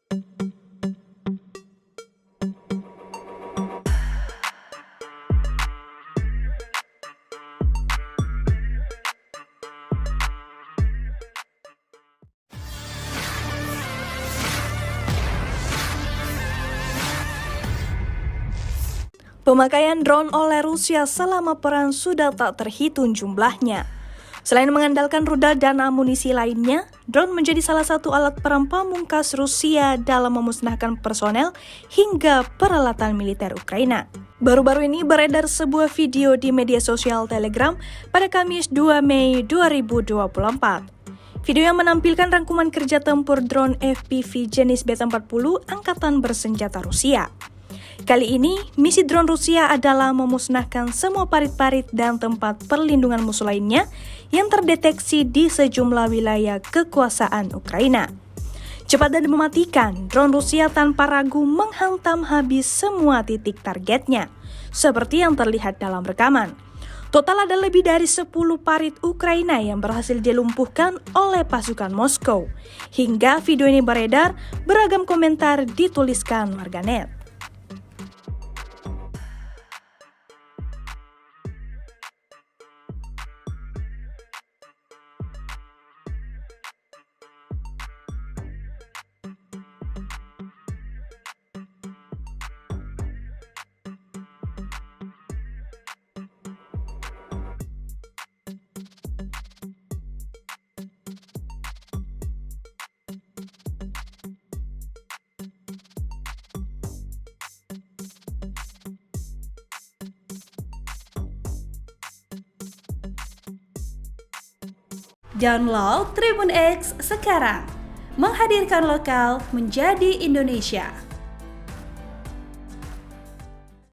Pemakaian drone oleh Rusia selama perang sudah tak terhitung jumlahnya. Selain mengandalkan rudal dan amunisi lainnya, drone menjadi salah satu alat perang pamungkas Rusia dalam memusnahkan personel hingga peralatan militer Ukraina. Baru-baru ini beredar sebuah video di media sosial Telegram pada Kamis 2 Mei 2024. Video yang menampilkan rangkuman kerja tempur drone FPV jenis Beta-40 Angkatan Bersenjata Rusia. Kali ini, misi drone Rusia adalah memusnahkan semua parit-parit dan tempat perlindungan musuh lainnya yang terdeteksi di sejumlah wilayah kekuasaan Ukraina. Cepat dan mematikan, drone Rusia tanpa ragu menghantam habis semua titik targetnya, seperti yang terlihat dalam rekaman. Total ada lebih dari 10 parit Ukraina yang berhasil dilumpuhkan oleh pasukan Moskow. Hingga video ini beredar, beragam komentar dituliskan warganet. Download Tribun X sekarang, menghadirkan lokal menjadi Indonesia.